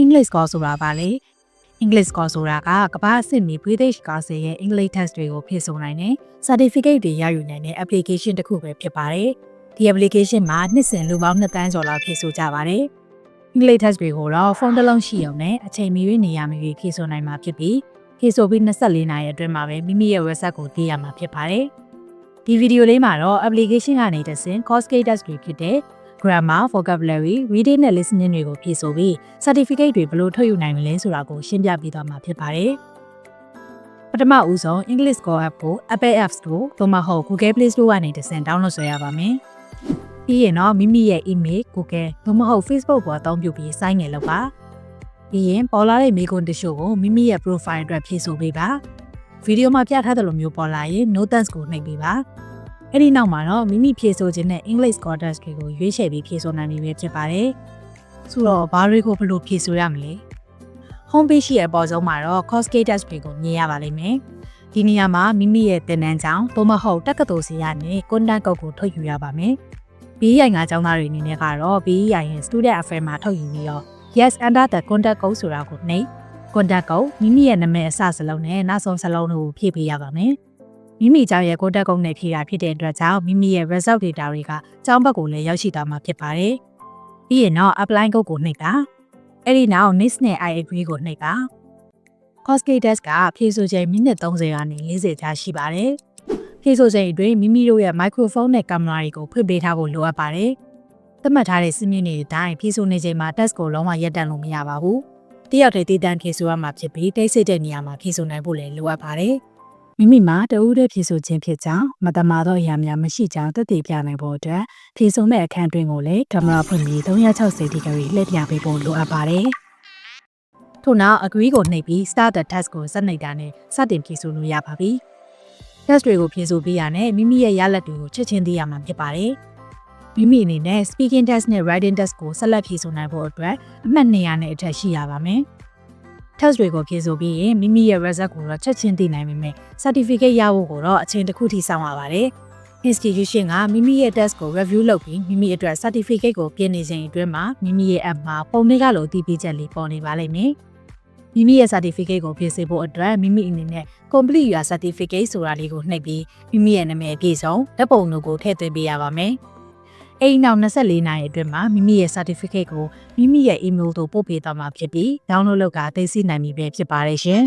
English Course ဆိုတာပါလေ English Course ဆိုတာကကမ္ဘာအဆင့်မီ British Council ရဲ့ English Test တွေကိုဖြည့်ဆို့နိုင်တဲ့ Certificate တွေရယူနိုင်တဲ့ application တစ်ခုပဲဖြစ်ပါတယ်ဒီ application မှာနှစ်စဉ်လူပေါင်း2တန်းကျော်လောက်ဖြည့်ဆို့ကြပါတယ် English Test တွေကိုတော့ဖုန်းတစ်လုံးရှိရုံနဲ့အချိန်မီနေရာမီဖြည့်ဆို့နိုင်မှာဖြစ်ပြီးဖြည့်ဆို့ပြီး24နာရီအတွင်းမှာပဲမိမိရဲ့ website ကိုသိရမှာဖြစ်ပါတယ်ဒီဗီဒီယိုလေးမှာတော့ application ကနေတဆင့် course test တွေဖြစ်တဲ့ grammar, vocabulary, reading နဲ့ listening တွေကိုဖြည့်ဆို့ပြီး certificate တွေဘယ်လိုထုတ်ယူနိုင်မလဲဆိုတာကိုရှင်းပြပေးသွားမှာဖြစ်ပါတယ်ပထမဦးဆုံး English Core App ကို Apple App Store သို့မဟုတ် Google Play Store ကနေတဆင့် download ဆွဲရပါမယ်ပြီးရင်တော့မိမိရဲ့ email, Google သို့မဟုတ် Facebook ပေါ်အသုံးပြုပြီး sign in လုပ်ပါပြီးရင်ပေါ်လာတဲ့မေးခွန်းတချို့ကိုမိမိရဲ့ profile အတွက်ဖြည့်ဆို့ပေးပါဗီဒီယိုမှာပြထားသလိုမျိုးပေါ်လာရင် no thanks ကိုနှိပ်ပေးပါအဲ့ဒီနောက်မှာတော့မိမိဖြည့်ဆို့ခြင်းနဲ့ English Core Test တွေကိုရွေးချယ်ပြီးဖြည့်ဆို့နိုင်ပြီပဲဖြစ်ပါတယ်ဆိုတော့ဘာတွေကိုဘယ်လိုဖြည့်ဆို့ရမလဲ home page ရဲ့အပေါ်ဆုံးမှာတော့ course test တွေကိုမြင်ရပါလိမ့်မယ်ဒီနေရာမှာမိမိရဲ့သင်တန်းကျောင်းသို့မဟုတ်တက္ကသိုလ်စီကနေ content ကုတ်ကိုထုတ်ယူရပါမယ် BEI ကကျောင်းသားတွေအနေနဲ့ကတော့ BEI ရဲ့ student affairs မှာထုတ်ယူပြီးတော့ yes enter the contact code ဆိုတာကိုနှိပ် contact code မိမိရဲ့နာမည်အစစလုံးနဲ့နောက်ဆုံးစလုံးတို့ကိုဖြည့်ပေးရပါမယ်မိမိကျောင်းရဲ့ contact code နဲ့ဖြည့်တာဖြစ်တဲ့အတွက်ကြောင့်မိမိရဲ့ result data တွေကကျောင်းဘက်ကိုလည်းရောက်ရှိသွားမှာဖြစ်ပါတယ်ပြီးရင်တော့ apply code ကိုနှိပ်တာအဲ့ဒီနောက် next နဲ့ I agree ကိုနှိပ်တာ course test ကဖြည့်ဆို့ချိန်မိနစ်30ကနေ40ကြာရှိပါတယ်ဖြည့်ဆို့ချိန်အတွင်းမိမိတို့ရဲ့ microphone နဲ့ camera တွေကိုဖွင့်ပေးထားဖို့လိုအပ်ပါတယ်သတ်မှတ်ထားတဲ့စည်းမျဉ်းတွေအတိုင်းဖြည့်ဆို့နေချိန်မှာ test ကိုလုံးဝရပ်တန့်လို့မရပါဘူးတယောက်တည်းတည်တံ့ဖြည့်ဆို့ရမှာဖြစ်ပြီးတိတ်ဆိတ်တဲ့နေရာမှာဖြည့်ဆို့နိုင်ဖို့လည်းလိုအပ်ပါတယ်မိမိမှာတဦးတည်းဖြည့်ဆို့ခြင်းဖြစ်ကြောင်းမတမာသောအရာများမရှိကြောင်းသက်သေပြနိုင်ဖို့အတွက်ဖြည့်ဆို့မဲ့အခန်းတွင်ကိုလည်းကင်မရာဖွင့်ပြီး360 degree လှည့်ပြပေးဖို့လိုအပ်ပါတယ်ထို့နောက် agree ကိုနှိပ်ပြီး start the test ကိုဆက်နှိပ်တာနဲ့စတင်ဖြည့်ဆို့လို့ရပါပြီ test တွေကိုဖြည့်ဆို့ပြီးရတဲ့မိမိရဲ့ရလဒ်တွေကိုချက်ချင်းသိရမှာဖြစ်ပါတယ်မိမိအနေနဲ့ speaking test နဲ့ writing test ကိုဆက်လက်ဖြည့်ဆို့နိုင်ဖို့အတွက်အမှတ်200နဲ့အထက်ရှိရပါမယ်test တွေကိုဖြည့်ဆို့ပြီးရင်မိမိရဲ့ result ကိုတော့ချက်ချင်းသိနိုင်ပေမဲ့ certificate ရဖို့ကိုတော့အချိန်တစ်ခုထိစောင့်ရပါတယ် institution ကမိမိရဲ့ test ကို review လုပ်ပြီးမိမိအတွက် certificate ကိုပြင်နေချိန်အတွင်းမှာမိမိရဲ့ app မှာပုံတွေကလိုအသိပေးချက်လေးပေါ်နေပါလိမ့်မယ်မိမိရဲ့ certificate ကိုဖြည့်ဆည်းဖို့အတွက်မိမိအနေနဲ့ complete your certificate ဆိုတာလေးကိုနှိပ်ပြီးမိမိရဲ့နာမည်အပြည့်စုံဓာတ်ပုံတို့ကိုထည့်သွင်းပေးရပါမယ်အဲ့ဒီနောက်24နာရီအတွင်းမှာမိမိရဲ့ certificate ကိုမိမိရဲ့ email သို့ပို့ပေးသွားမှာဖြစ်ပြီး download လုပ်ကသိသိနိုင်ပြီပဲဖြစ်ပါတယ်ရှင်